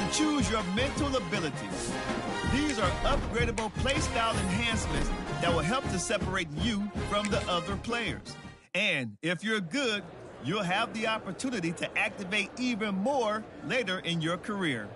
and choose your mental abilities. These are upgradable playstyle enhancements that will help to separate you from the other players. And if you're good, you'll have the opportunity to activate even more later in your career.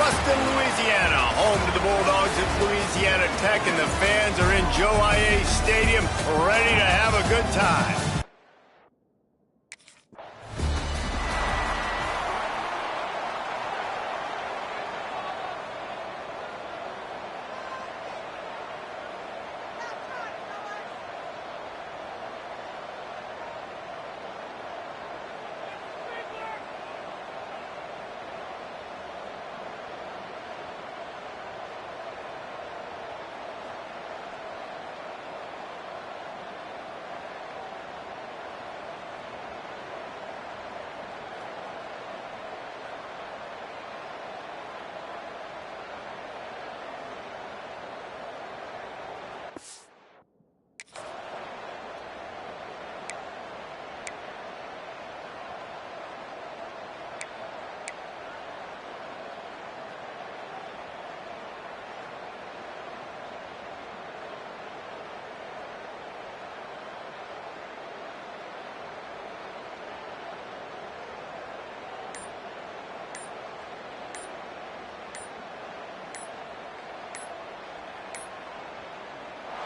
Ruston, Louisiana, home to the Bulldogs of Louisiana Tech, and the fans are in Joe IA Stadium ready to have a good time.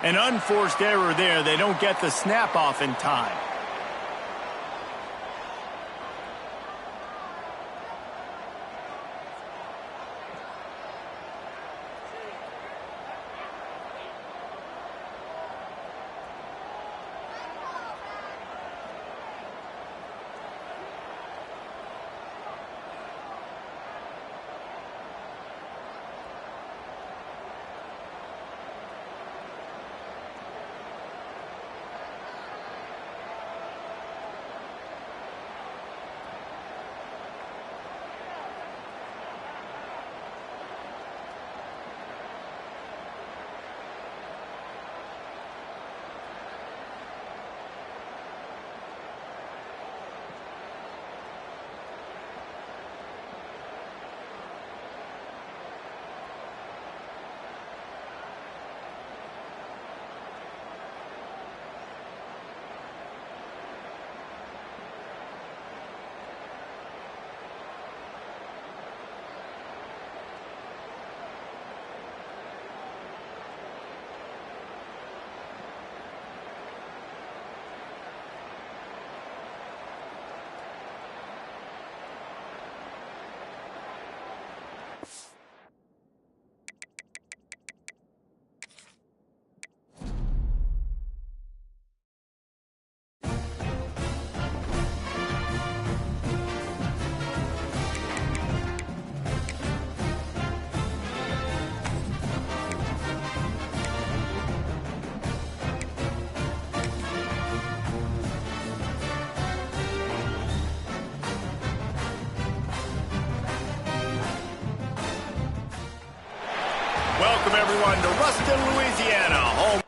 An unforced error there. They don't get the snap off in time. Welcome, everyone, to Ruston, Louisiana, home.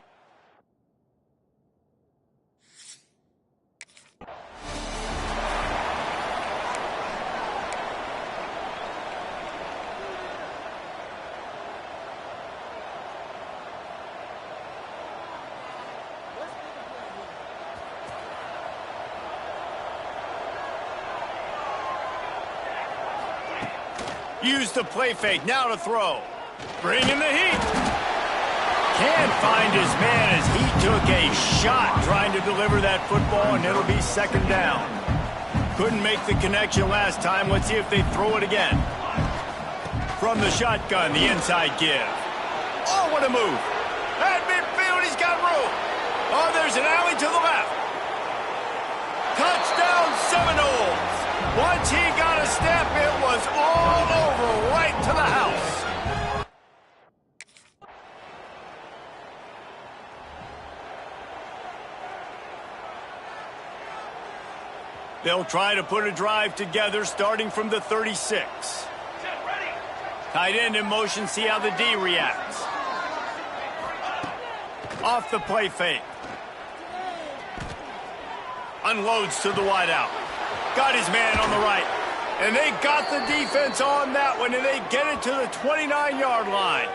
Use the play fake, now to throw. Bringing the heat. Can't find his man as he took a shot trying to deliver that football, and it'll be second down. Couldn't make the connection last time. Let's see if they throw it again. From the shotgun, the inside give. Oh, what a move. At midfield, he's got room. Oh, there's an alley to the left. Touchdown, Seminoles. Once he got a step, it was all over right to the house. They'll try to put a drive together starting from the 36. Tight end in motion, see how the D reacts. Off the play fake. Unloads to the wideout. Got his man on the right. And they got the defense on that one, and they get it to the 29-yard line.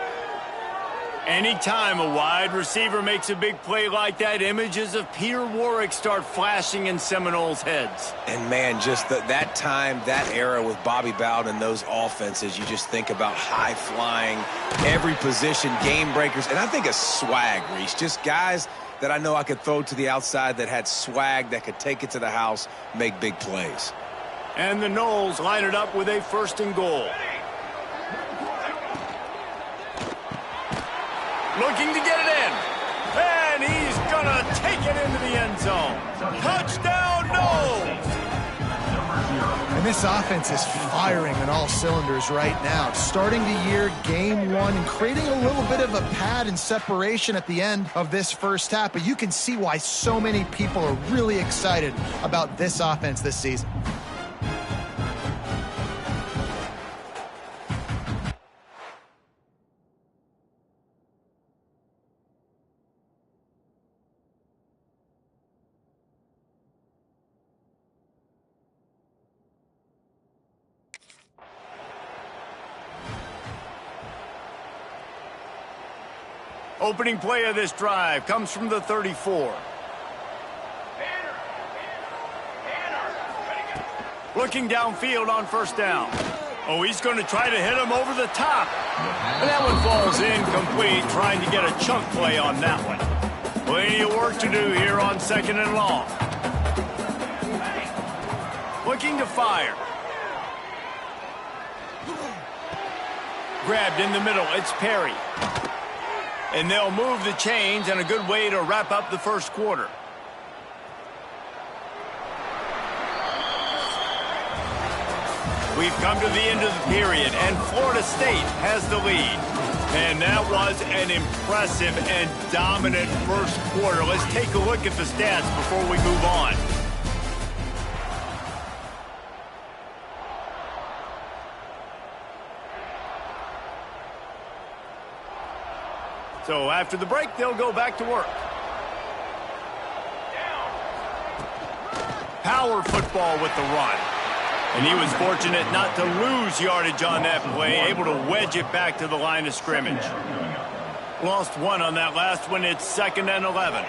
Anytime a wide receiver makes a big play like that, images of Peter Warrick start flashing in Seminoles' heads. And, man, just that time, that era with Bobby Bowden and those offenses, you just think about high-flying, every position, game breakers, and I think a swag, Reese. Just guys that I know I could throw to the outside that had swag, that could take it to the house, make big plays. And the Noles line it up with a 1st and goal. Looking to get it in. And he's going to take it into the end zone. Touchdown, Noles! And this offense is firing on all cylinders right now. Starting the year, game 1, and creating a little bit of a pad and separation at the end of this first half. But you can see why so many people are really excited about this offense this season. Opening play of this drive comes from the 34. Looking downfield on 1st down. Oh, he's going to try to hit him over the top. And that one falls incomplete, trying to get a chunk play on that one. Plenty of work to do here on 2nd and long. Looking to fire. Grabbed in the middle, it's Perry. And they'll move the chains, and a good way to wrap up the 1st quarter. We've come to the end of the period, and Florida State has the lead. And that was an impressive and dominant 1st quarter. Let's take a look at the stats before we move on. So after the break, they'll go back to work. Power football with the run. And he was fortunate not to lose yardage on that play, able to wedge it back to the line of scrimmage. Lost 1 on that last one. It's 2nd and 11.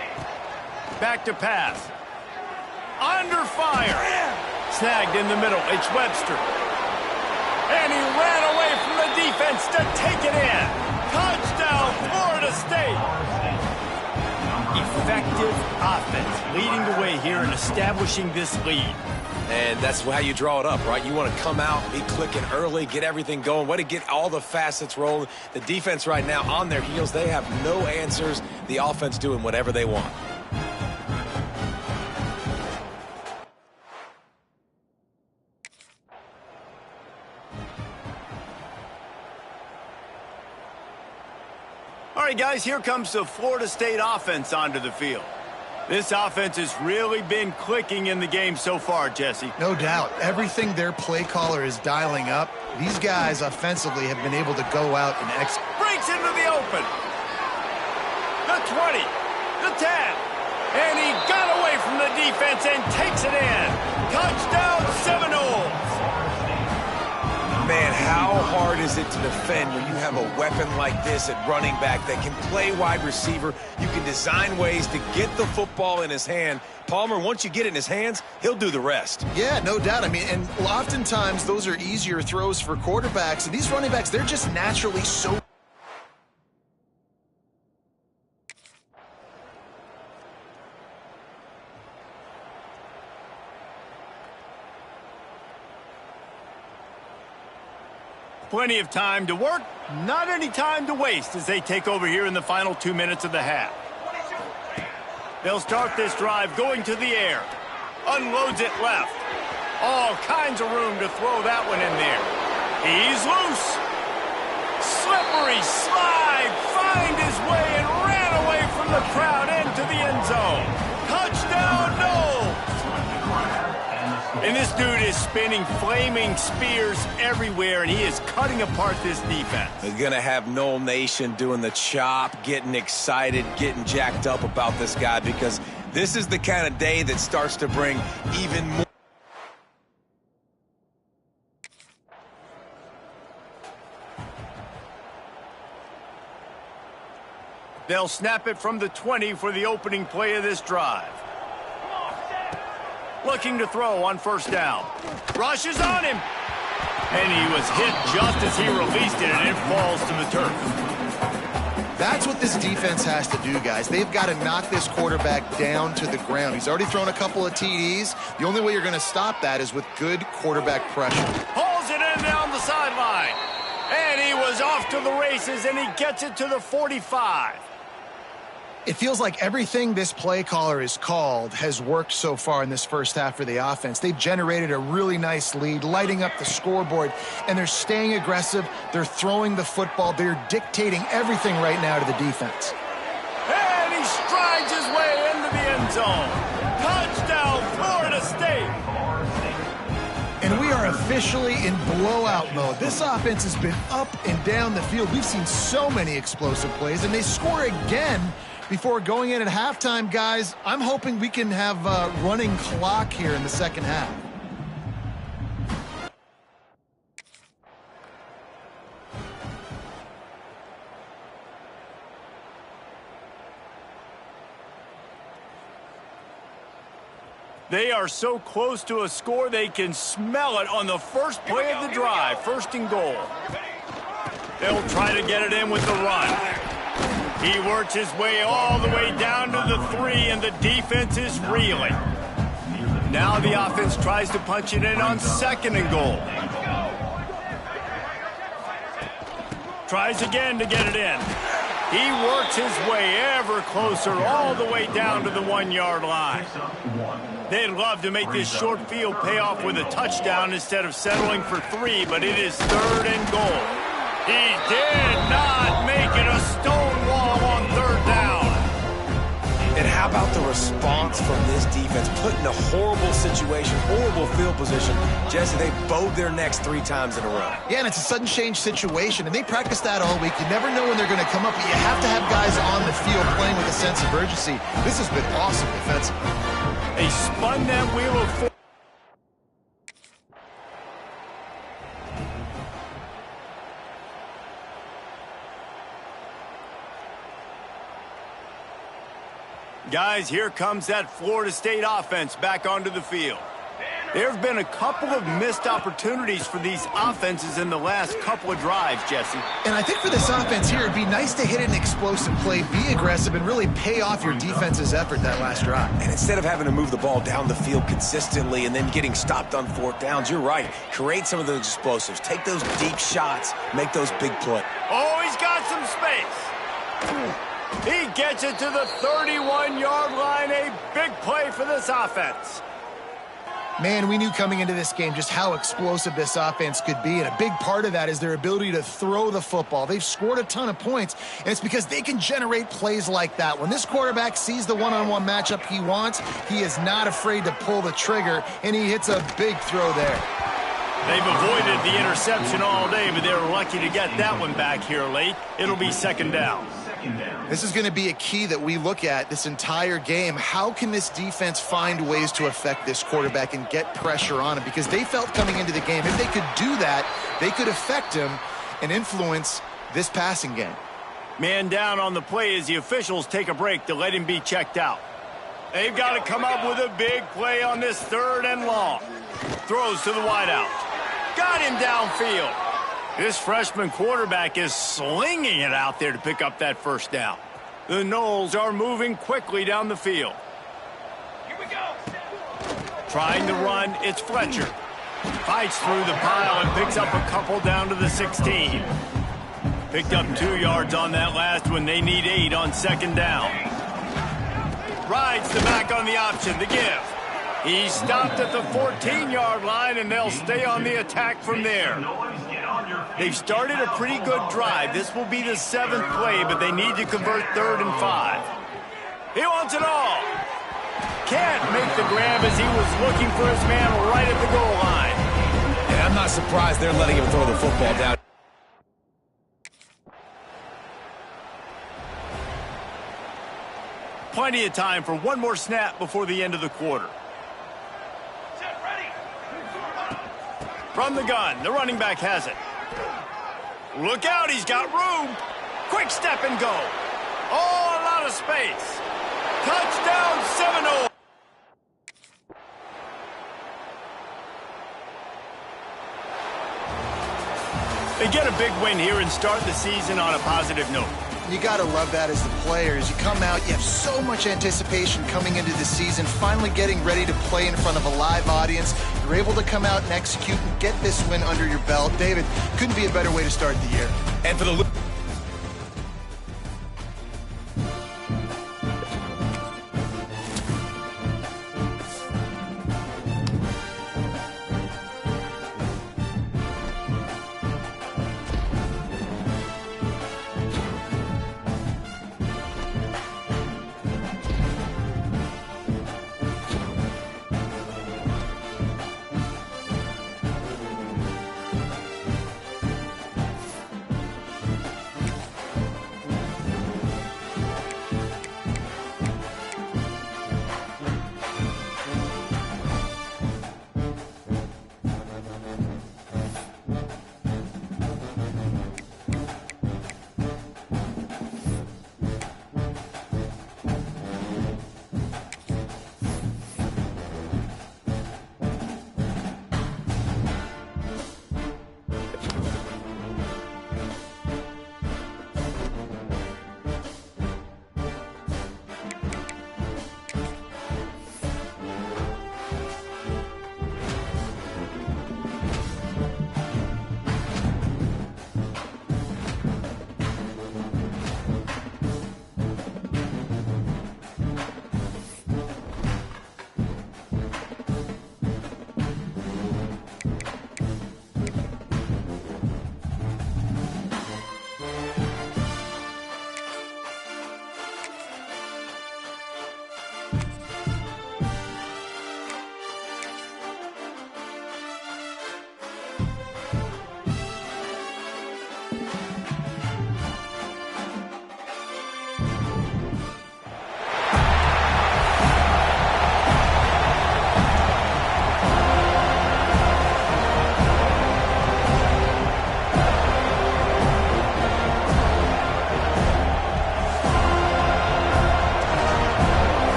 Back to pass. Under fire. Snagged in the middle. It's Webster. And he ran away from the defense to take it in. Touchdown, Florida State! Effective offense, leading the way here and establishing this lead. And that's how you draw it up, right? You want to come out, be clicking early, get everything going, way to get all the facets rolling. The defense right now on their heels, they have no answers. The offense doing whatever they want. All right, guys, here comes the Florida State offense onto the field. This offense has really been clicking in the game so far, Jesse. No doubt. Everything their play caller is dialing up, these guys offensively have been able to go out and execute. Breaks into the open. The 20, the 10. And he got away from the defense and takes it in. Touchdown, Seminoles. Man, how hard is it to defend when you have a weapon like this at running back that can play wide receiver? You can design ways to get the football in his hand. Palmer, once you get it in his hands, he'll do the rest. Yeah, no doubt. I mean, and oftentimes those are easier throws for quarterbacks. And these running backs, they're just naturally so... Plenty of time to work, not any time to waste as they take over here in the final 2 minutes of the half. They'll start this drive going to the air. Unloads it left. All kinds of room to throw that one in there. He's loose. Slippery slide. Find his way and ran away from the crowd into the end zone. Touchdown, Noles. And this dude is spinning flaming spears everywhere, and he is cutting apart this defense. They're going to have Nole Nation doing the chop, getting excited, getting jacked up about this guy, because this is the kind of day that starts to bring even more. They'll snap it from the 20 for the opening play of this drive. Looking to throw on first down. Rushes on him. And he was hit just as he released it, and it falls to the turf. That's what this defense has to do, guys. They've got to knock this quarterback down to the ground. He's already thrown a couple of TDs. The only way you're going to stop that is with good quarterback pressure. Pulls it in down the sideline. And he was off to the races, and he gets it to the 45. It feels like everything this play caller has called has worked so far in this first half for the offense. They've generated a really nice lead, lighting up the scoreboard, and they're staying aggressive. They're throwing the football. They're dictating everything right now to the defense. And he strides his way into the end zone. Touchdown, Florida State. And we are officially in blowout mode. This offense has been up and down the field. We've seen so many explosive plays, and they score again before going in at halftime, guys. I'm hoping we can have a running clock here in the second half. They are so close to a score, they can smell it on the first play of the drive. First and goal. They'll try to get it in with the run. He works his way all the way down to the 3, and the defense is reeling. Now the offense tries to punch it in on second and goal. Tries again to get it in. He works his way ever closer all the way down to the 1-yard line. They'd love to make this short field pay off with a touchdown instead of settling for 3, but it is third and goal. He did not make it a stone wall on third down. And how about the response from this defense? Put in a horrible situation, horrible field position. Jesse, they bowed their necks 3 times in a row. Yeah, and it's a sudden change situation, and they practice that all week. You never know when they're going to come up, but you have to have guys on the field playing with a sense of urgency. This has been awesome defensively. They spun that wheel of 4. Guys, here comes that Florida State offense back onto the field. There have been a couple of missed opportunities for these offenses in the last couple of drives, Jesse. And I think for this offense here, it'd be nice to hit an explosive play, be aggressive, and really pay off your defense's effort that last drive. And instead of having to move the ball down the field consistently and then getting stopped on 4th downs, you're right. Create some of those explosives. Take those deep shots. Make those big plays. Oh, he's got some space. He gets it to the 31-yard line. A big play for this offense. Man, we knew coming into this game just how explosive this offense could be, and a big part of that is their ability to throw the football. They've scored a ton of points, and it's because they can generate plays like that. When this quarterback sees the one-on-one matchup he wants, he is not afraid to pull the trigger, and he hits a big throw there. They've avoided the interception all day, but they were lucky to get that one back here late. It'll be second down. This is going to be a key that we look at this entire game. How can this defense find ways to affect this quarterback and get pressure on him? Because they felt coming into the game, if they could do that, they could affect him and influence this passing game. Man down on the play as the officials take a break to let him be checked out. They've got to come up with a big play on this 3rd and long. Throws to the wideout. Got him downfield. This freshman quarterback is slinging it out there to pick up that first down. The Noles are moving quickly down the field. Here we go. Trying to run, it's Fletcher. Fights through the pile and picks up a couple down to the 16. Picked up 2 yards on that last one. They need 8 on second down. Rides the back on the option, the give. He stopped at the 14-yard line, and they'll stay on the attack from there. They've started a pretty good drive. This will be the 7th play, but they need to convert 3rd and 5. He wants it all. Can't make the grab as he was looking for his man right at the goal line. And I'm not surprised they're letting him throw the football down. Plenty of time for one more snap before the end of the quarter. From the gun, the running back has it. Look out, he's got room. Quick step and go. Oh, a lot of space. Touchdown, Seminole. They get a big win here and start the season on a positive note. You got to love that as the players. You come out, you have so much anticipation coming into the season, finally getting ready to play in front of a live audience. You're able to come out and execute and get this win under your belt. David, couldn't be a better way to start the year. And for the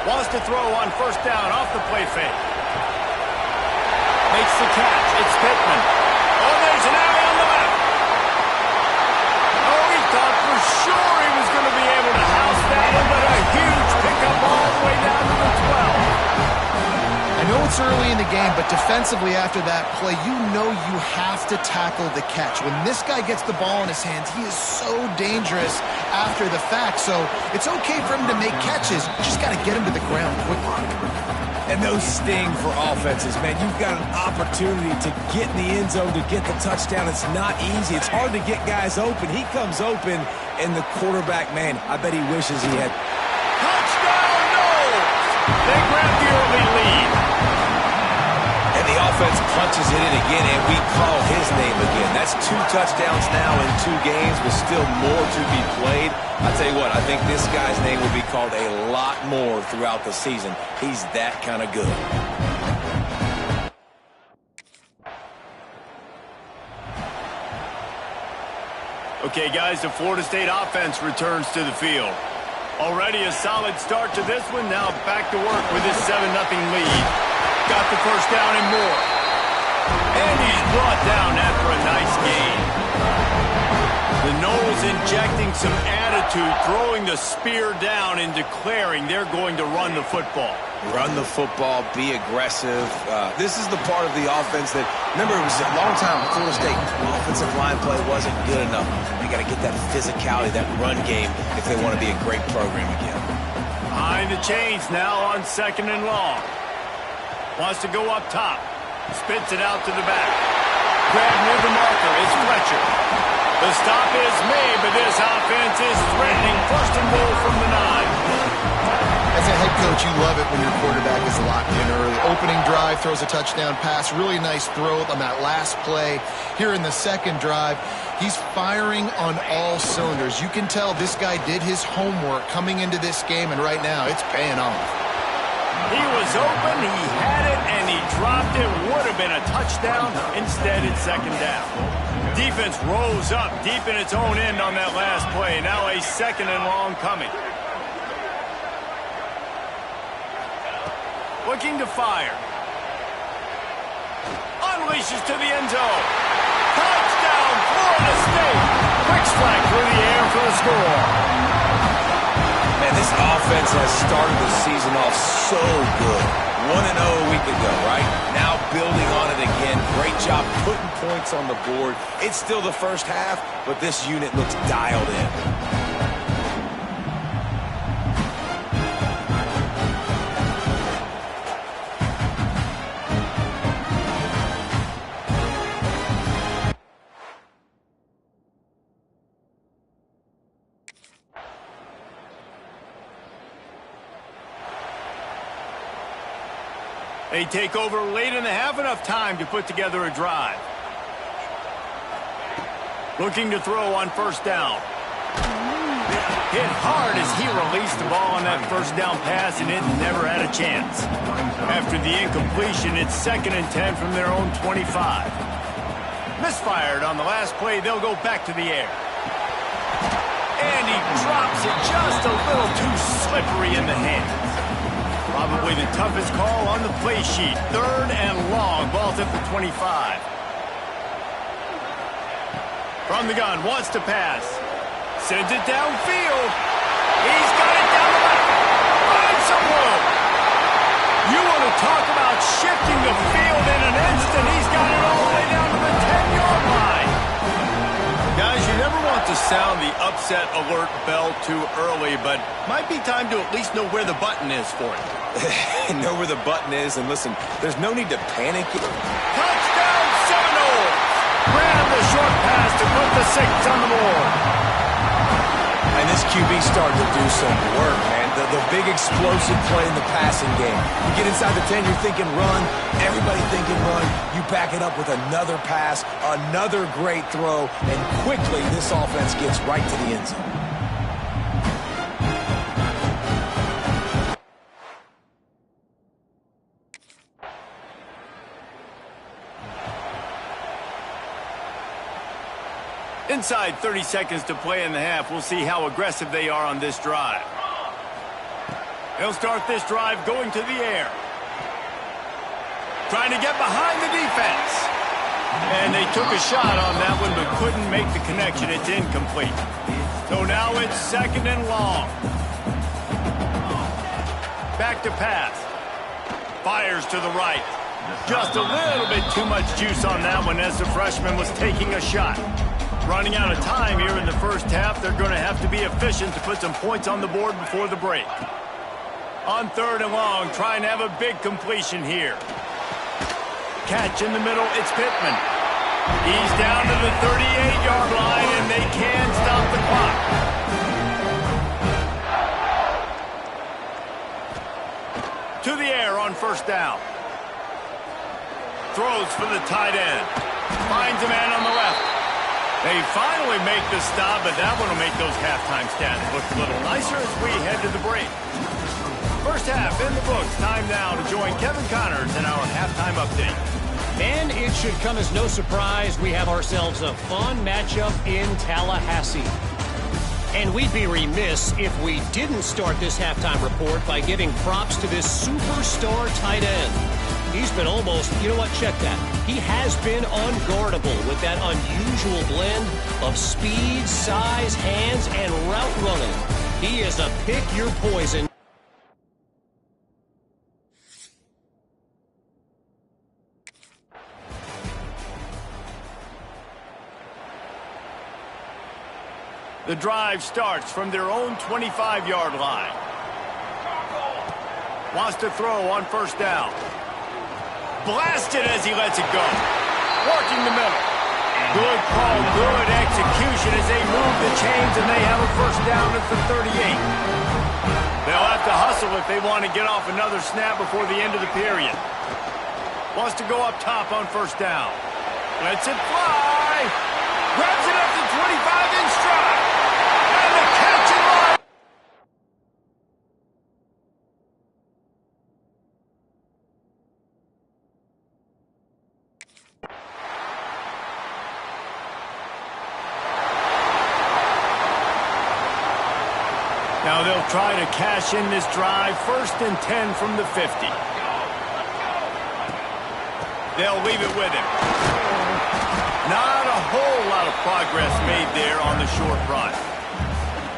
wants to throw on first down off the play fake. Makes the catch. It's Pittman. Oh, there's an alley on the left. Oh, he thought for sure he was going to be able to house that one, but a huge pickup all the way down to the 12. I know it's early in the game, but defensively after that play, you know you have to tackle the catch. When this guy gets the ball in his hands, he is so dangerous after the fact. So it's okay for him to make catches. You just got to get him to the ground quickly. And those sting for offenses, man. You've got an opportunity to get in the end zone, to get the touchdown. It's not easy. It's hard to get guys open. He comes open, and the quarterback, man, I bet he wishes he had. Touchdown, no! They grab the early lead. And the offense punches it in again, and we call his name again. That's 2 touchdowns now in 2 games, with still more to be played. I tell you what, I think this guy's name will be called a lot more throughout the season. He's that kind of good. Okay, guys, the Florida State offense returns to the field. Already a solid start to this one. Now back to work with this 7-0 lead. Got the first down and more. And he's brought down after a nice gain. The Noles injecting some attitude, throwing the spear down and declaring they're going to run the football. Run the football, be aggressive. This is the part of the offense that, remember, it was a long time at Florida State. Offensive line play wasn't good enough. They got to get that physicality, that run game, if they want to be a great program again. Behind the chains now on 2nd and long. Wants to go up top. Spits it out to the back. Grab near the marker is Fletcher. The stop is made, but this offense is threatening 1st and goal from the 9. As a head coach, you love it when your quarterback is locked in early. Opening drive, throws a touchdown pass. Really nice throw on that last play. Here in the 2nd drive, he's firing on all cylinders. You can tell this guy did his homework coming into this game, and right now it's paying off. He was open, he had it, and he dropped it. Would have been a touchdown. Instead, it's 2nd down. Defense rose up deep in its own end on that last play. Now a 2nd and long coming. Looking to fire. Unleashes to the end zone. Touchdown, Florida State. Quick strike through the air for the score. Man, this offense has started the season off so good. 1-0 a week ago, right? Now building on it again. Great job putting points on the board. It's still the first half, but this unit looks dialed in. They take over late in the half, enough time to put together a drive. Looking to throw on 1st down. Hit hard as he released the ball on that 1st down pass, and it never had a chance. After the incompletion, it's 2nd and 10 from their own 25. Misfired on the last play, they'll go back to the air. And he drops it just a little too slippery in the hands. Probably the toughest call on the play sheet. 3rd and long. Ball's at the 25. From the gun, wants to pass. Sends it downfield. He's got it down the left. Finds some room. You want to talk about shifting the field in an instant. He's got it all the way down to the 10-yard line. Guys, you never want to sound the upset alert bell too early, but might be time to at least know where the button is for it. Know where the button is, and listen, there's no need to panic. Touchdown, Seminoles! Grab the short pass to put the 6 on the board. And this QB starting to do some work, man. The big explosive play in the passing game. You get inside the 10, you're thinking run. Everybody thinking run. You back it up with another pass, another great throw, and quickly this offense gets right to the end zone. Inside 30 seconds to play in the half. We'll see how aggressive they are on this drive. They'll start this drive going to the air. Trying to get behind the defense. And they took a shot on that one but couldn't make the connection. It's incomplete. So now it's 2nd and long. Back to pass. Fires to the right. Just a little bit too much juice on that one as the freshman was taking a shot. Running out of time here in the first half. They're going to have to be efficient to put some points on the board before the break. On 3rd and long, trying to have a big completion here. Catch in the middle, it's Pittman. He's down to the 38-yard line, and they can stop the clock. To the air on 1st down. Throws for the tight end. Finds a man on the left. They finally make the stop, but that one will make those halftime stats look a little nicer as we head to the break. First half in the books. Time now to join Kevin Connors in our halftime update. And it should come as no surprise we have ourselves a fun matchup in Tallahassee. And we'd be remiss if we didn't start this halftime report by giving props to this superstar tight end. He's been almost, you know what, check that. He has been unguardable with that unusual blend of speed, size, hands, and route running. He is a pick your poison. The drive starts from their own 25-yard line. Wants to throw on first down. Blasted as he lets it go. Working the middle. Good call, good execution as they move the chains and they have a first down at the 38. They'll have to hustle if they want to get off another snap before the end of the period. Wants to go up top on first down. Lets it fly. Grabs it up to 25 in stride. And the catch and run. Now they'll try to cash in this drive. 1st and 10 from the 50. They'll leave it with him. Not a whole lot of progress made there on the short run.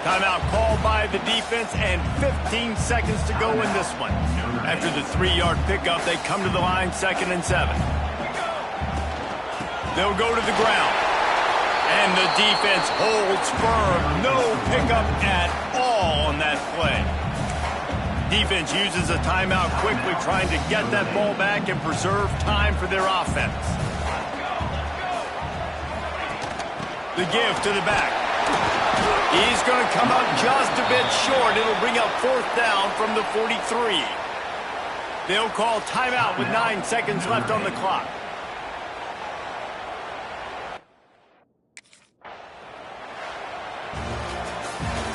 Timeout called by the defense and 15 seconds to go in this one. After the 3-yard pickup, they come to the line 2nd and 7. They'll go to the ground. And the defense holds firm. No pickup at all on that play. Defense uses a timeout quickly, trying to get that ball back and preserve time for their offense. The give to the back. He's going to come out just a bit short. It'll bring up 4th down from the 43. They'll call timeout with 9 seconds left on the clock.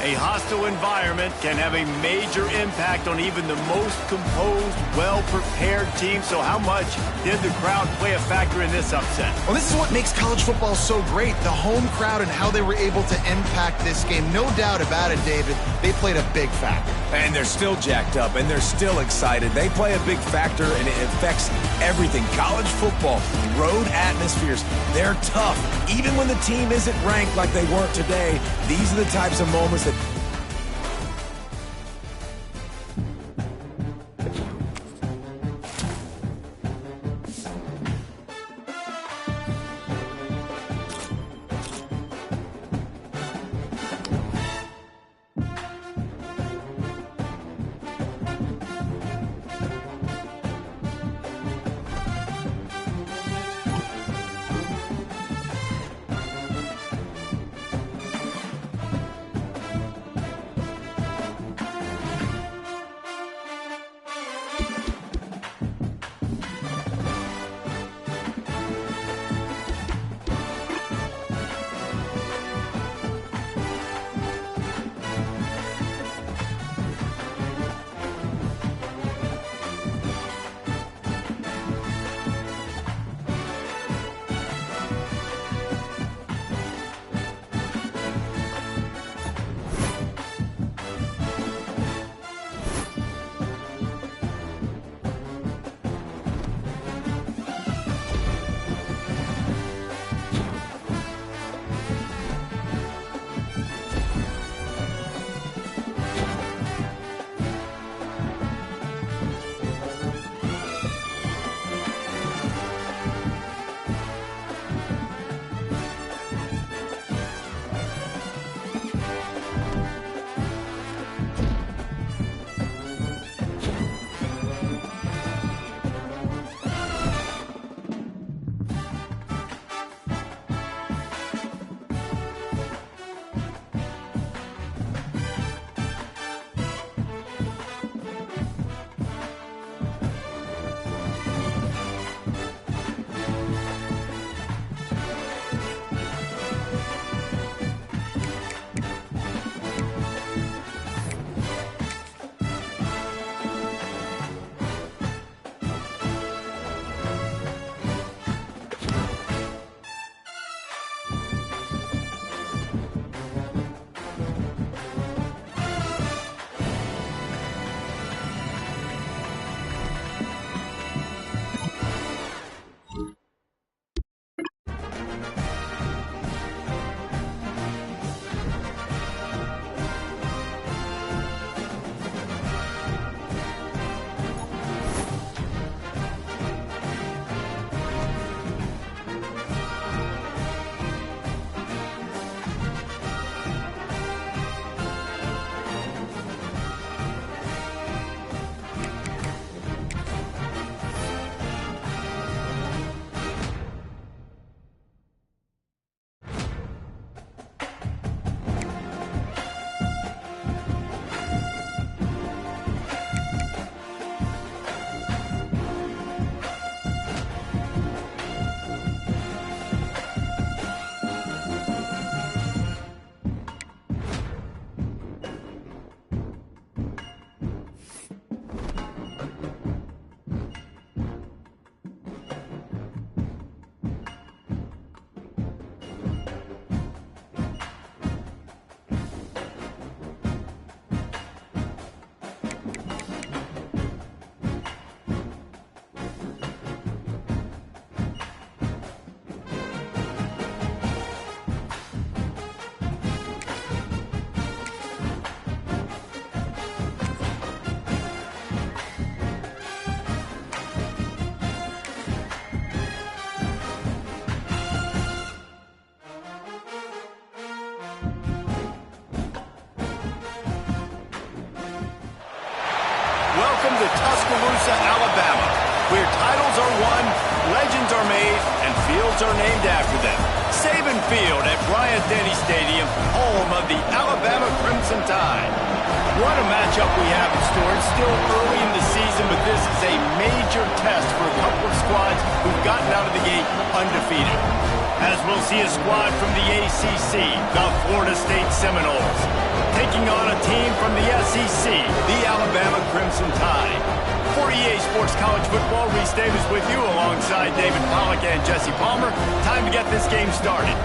A hostile environment can have a major impact on even the most composed, well-prepared team. So how much did the crowd play a factor in this upset? Well, this is what makes college football so great, the home crowd and how they were able to impact this game. No doubt about it, David, they played a big factor. And they're still jacked up, and they're still excited. They play a big factor, and it affects everything. College football, road atmospheres, they're tough. Even when the team isn't ranked like they weren't today, these are the types of moments that to Tuscaloosa, Alabama, where titles are won, legends are made, and fields are named after them. Saban Field at Bryant-Denny Stadium, home of the Alabama Crimson Tide. What a matchup we have in store. It's still early in the season, but this is a major test for a couple of squads who've gotten out of the gate undefeated. As we'll see a squad from the ACC, the Florida State Seminoles, taking on a team from the SEC, the Alabama Crimson Tide. For EA Sports College Football, Reese Davis with you alongside David Pollack and Jesse Palmer. Time to get this game started.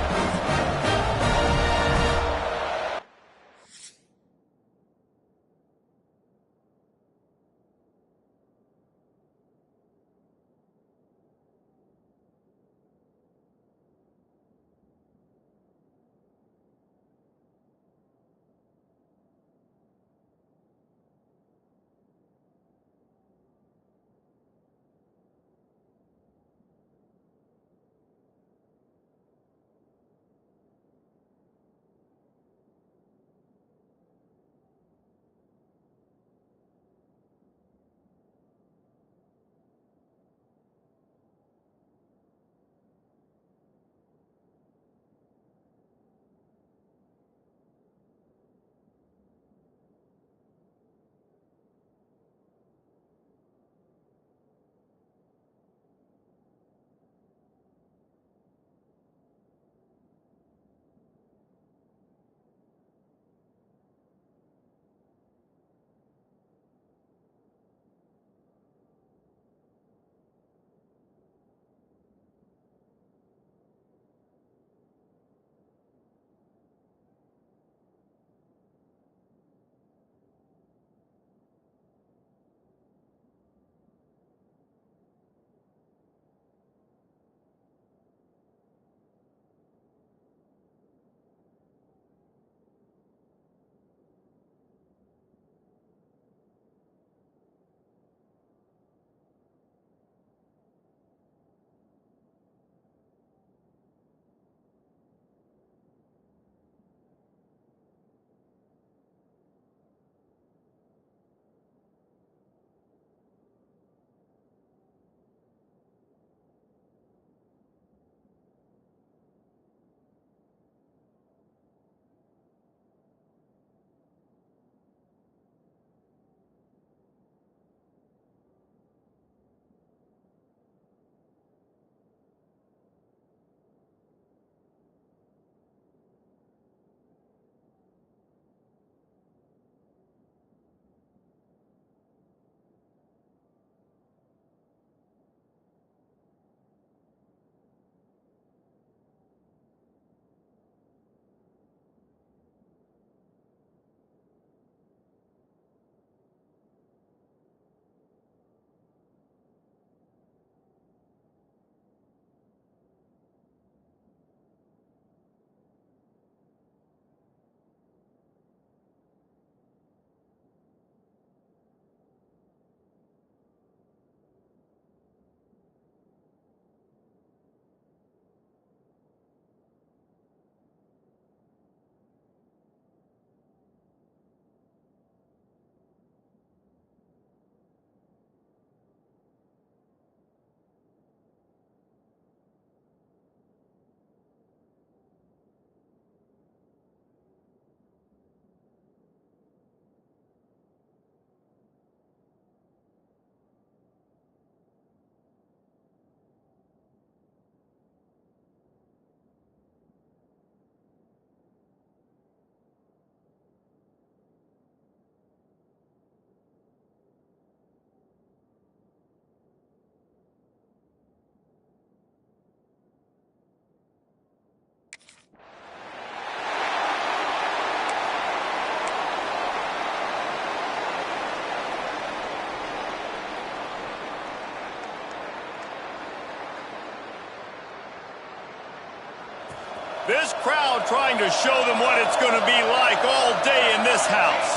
This crowd trying to show them what it's going to be like all day in this house.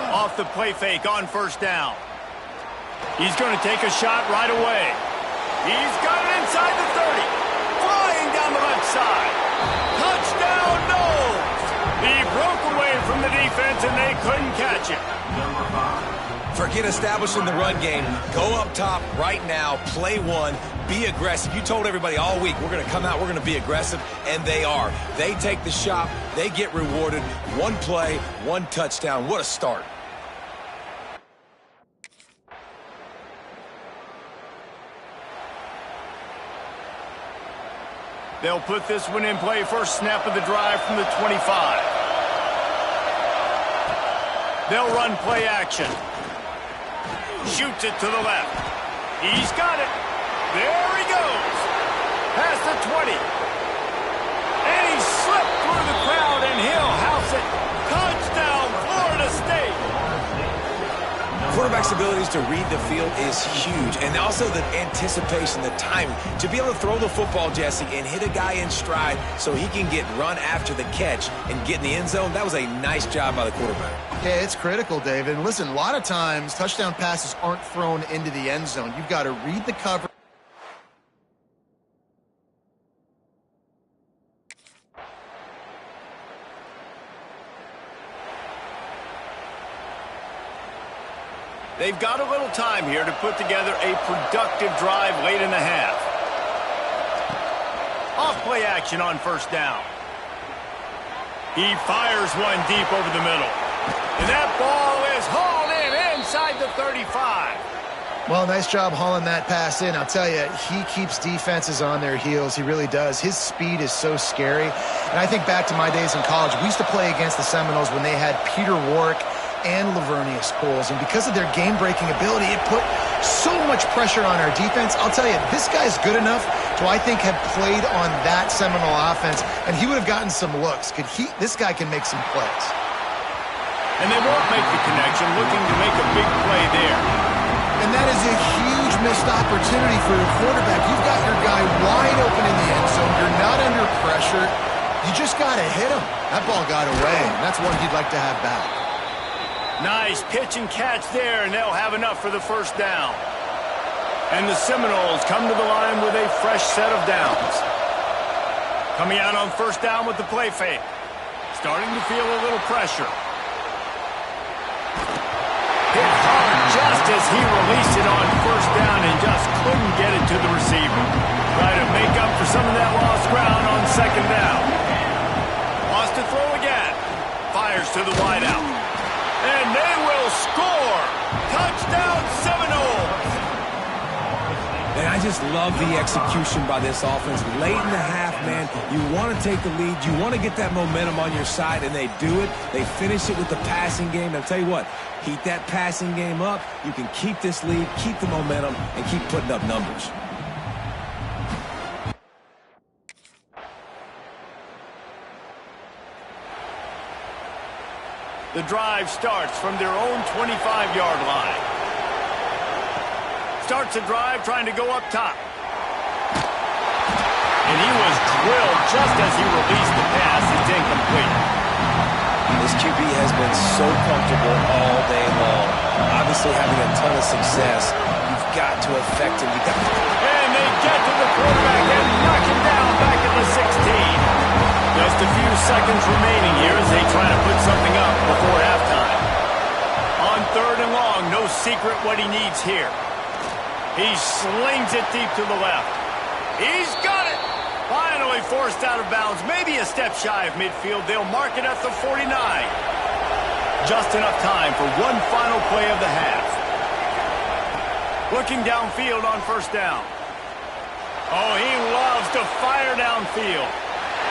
Off the play fake on first down. He's going to take a shot right away. He's got it inside the 30. Flying down the left side. Touchdown, Noles. He broke away from the defense and they couldn't catch him. Forget establishing the run game. Go up top right now, play one, be aggressive. You told everybody all week, we're going to come out, we're going to be aggressive, and they are. They take the shot, they get rewarded. One play, one touchdown. What a start. They'll put this one in play. First snap of the drive from the 25. They'll run play action. Shoots it to the left. He's got it. There he goes. Past the 20. And he slipped through the crowd, and he'll house it. Touchdown, Florida State. Quarterback's abilities to read the field is huge, and also the anticipation, the timing. To be able to throw the football, Jesse, and hit a guy in stride so he can get run after the catch and get in the end zone, that was a nice job by the quarterback. Yeah, it's critical, David. And listen, a lot of times touchdown passes aren't thrown into the end zone. You've got to read the cover. They've got a little time here to put together a productive drive late in the half. Off play action on first down. He fires one deep over the middle. And that ball is hauled in inside the 35. Well, nice job hauling that pass in. I'll tell you, he keeps defenses on their heels. He really does. His speed is so scary. And I think back to my days in college. We used to play against the Seminoles when they had Peter Warrick and Lavernius Coles, and because of their game-breaking ability, it put so much pressure on our defense. I'll tell you, this guy's good enough to, I think, have played on that Seminole offense, and he would have gotten some looks. This guy can make some plays. And they won't make the connection, looking to make a big play there. And that is a huge missed opportunity for your quarterback. You've got your guy wide open in the end zone. You're not under pressure. You just got to hit him. That ball got away, and that's one he'd like to have back. Nice pitch and catch there, and they'll have enough for the first down. And the Seminoles come to the line with a fresh set of downs. Coming out on first down with the play fake. Starting to feel a little pressure. Hit hard just as he released it on first down and just couldn't get it to the receiver. Try to make up for some of that lost ground on second down. Wants to throw again. Fires to the wideout. And they will score. Touchdown, Seminoles. And I just love the execution by this offense. Late in the half, man, you want to take the lead. You want to get that momentum on your side, and they do it. They finish it with the passing game. And I'll tell you what, heat that passing game up. You can keep this lead, keep the momentum, and keep putting up numbers. The drive starts from their own 25-yard line. Starts a drive trying to go up top. And he was drilled just as he released the pass. It's incomplete. This QB has been so comfortable all day long. Obviously having a ton of success. You've got to affect him. And they get to the quarterback and knock him down back at the 16. Just a few seconds remaining here as they try to put something up before halftime. On third and long, no secret what he needs here. He slings it deep to the left. He's got it! Finally forced out of bounds, maybe a step shy of midfield. They'll mark it at the 49. Just enough time for one final play of the half. Looking downfield on first down. Oh, he loves to fire downfield.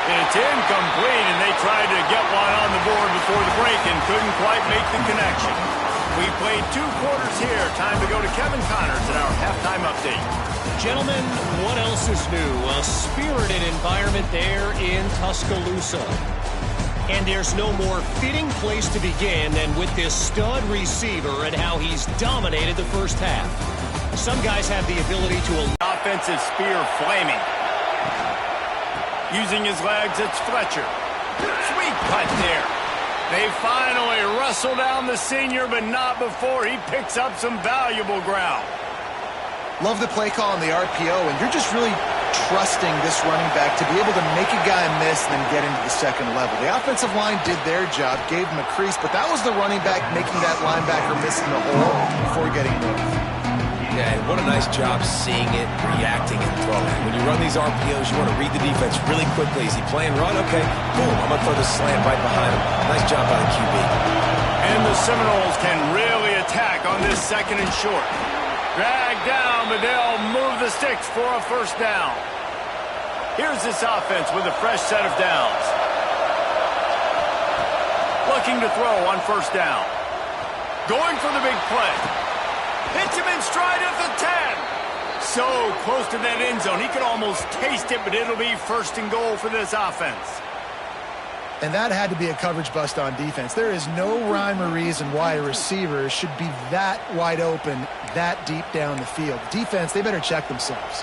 It's incomplete, and they tried to get one on the board before the break and couldn't quite make the connection. We played 2 quarters here. Time to go to Kevin Connors at our halftime update. Gentlemen, what else is new? A spirited environment there in Tuscaloosa. And there's no more fitting place to begin than with this stud receiver and how he's dominated the first half. Some guys have the ability to... Offensive spear flaming. Using his legs, it's Fletcher. Sweet punt there. They finally wrestle down the senior, but not before he picks up some valuable ground. Love the play call on the RPO, and you're just really trusting this running back to be able to make a guy miss and then get into the second level. The offensive line did their job, gave him a crease, but that was the running back making that linebacker miss in the hole before getting moved. Yeah, and what a nice job seeing it, reacting, and throwing. When you run these RPOs, you want to read the defense really quickly. Is he playing run? Okay, boom, I'm going to throw the slant right behind him. Nice job by the QB. And the Seminoles can really attack on this second and short. Drag down, but they'll move the sticks for a first down. Here's this offense with a fresh set of downs. Looking to throw on first down. Going for the big play. Hits him in stride at the 10. So close to that end zone. He could almost taste it, but it'll be first and goal for this offense. And that had to be a coverage bust on defense. There is no rhyme or reason why a receiver should be that wide open, that deep down the field. Defense, they better check themselves.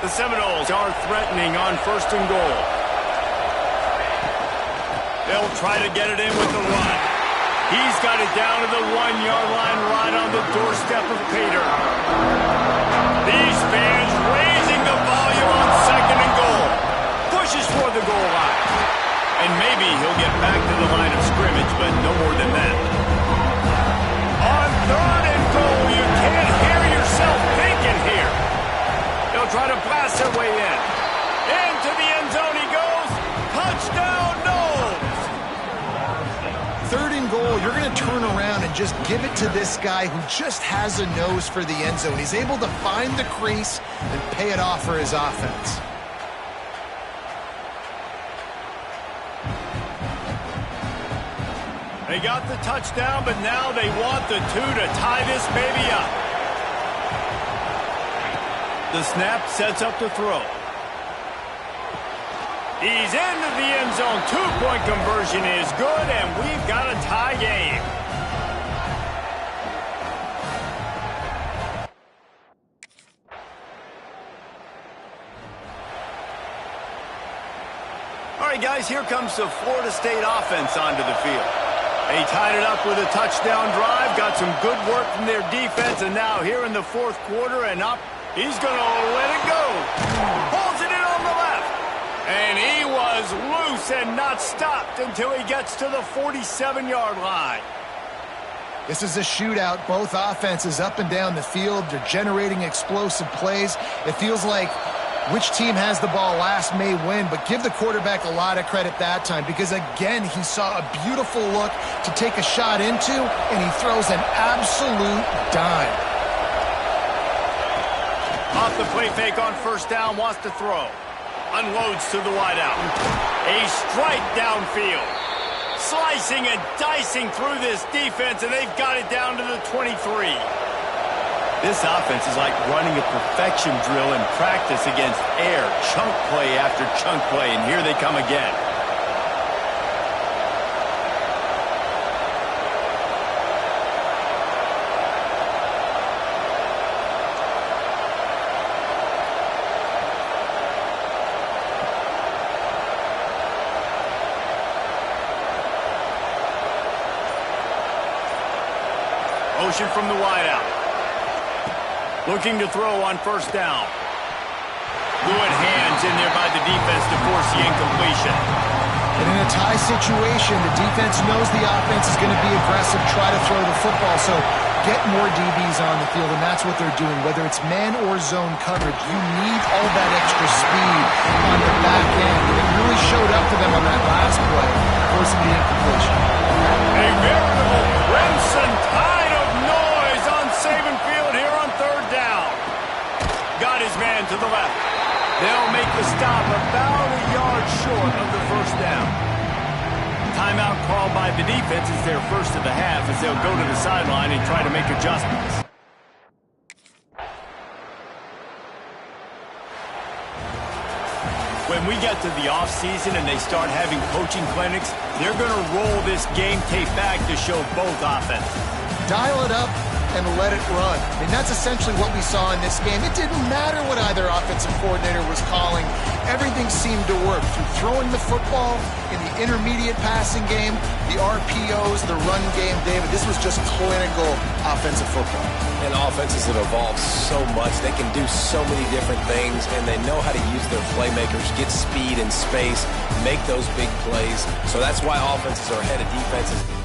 The Seminoles are threatening on first and goal. They'll try to get it in with the run. He's got it down to the 1-yard line right on the doorstep of Pater. These fans raising the volume on second and goal. Pushes for the goal line. And maybe he'll get back to the line of scrimmage, but no more than that. On third and goal, you can't hear yourself thinking here. They'll try to blast their way in. Into the end zone he goes. Touchdown, Noles! Third and goal, you're going to turn around and just give it to this guy who just has a nose for the end zone. He's able to find the crease and pay it off for his offense. They got the touchdown, but now they want the 2 to tie this baby up. The snap sets up the throw. He's into the end zone. 2-point conversion is good, and we've got a tie game. All right, guys, here comes the Florida State offense onto the field. They tied it up with a touchdown drive, got some good work from their defense, and now here in the fourth quarter and up, he's going to let it go. Pulls it in on the left. And he was loose and not stopped until he gets to the 47-yard line. This is a shootout. Both offenses up and down the field. They're generating explosive plays. It feels like which team has the ball last may win, but give the quarterback a lot of credit that time because, again, he saw a beautiful look to take a shot into, and he throws an absolute dime. Off the play fake on first down, wants to throw. Unloads to the wideout. A strike downfield. Slicing and dicing through this defense, and they've got it down to the 23. This offense is like running a perfection drill in practice against air. Chunk play after chunk play, and here they come again. Motion from the wideout. Looking to throw on first down. Good hands in there by the defense to force the incompletion. And in a tie situation, the defense knows the offense is going to be aggressive, try to throw the football, so get more DBs on the field, and that's what they're doing. Whether it's man or zone coverage, you need all that extra speed on the back end. And it really showed up for them on that last play, forcing the incompletion. A veritable crimson tide of noise on Saban Field here on third down. Got his man to the left. They'll make the stop about a yard short of the first down. Timeout called by the defense is their first of the half as they'll go to the sideline and try to make adjustments. When we get to the offseason and they start having coaching clinics, they're going to roll this game tape back to show both offenses. Dial it up and let it run. I mean, that's essentially what we saw in this game. It didn't matter what either offensive coordinator was calling. Everything seemed to work through throwing the football in the intermediate passing game, the RPOs, the run game, David, this was just clinical offensive football. And offenses have evolved so much. They can do so many different things, and they know how to use their playmakers, get speed and space, make those big plays. So that's why offenses are ahead of defenses.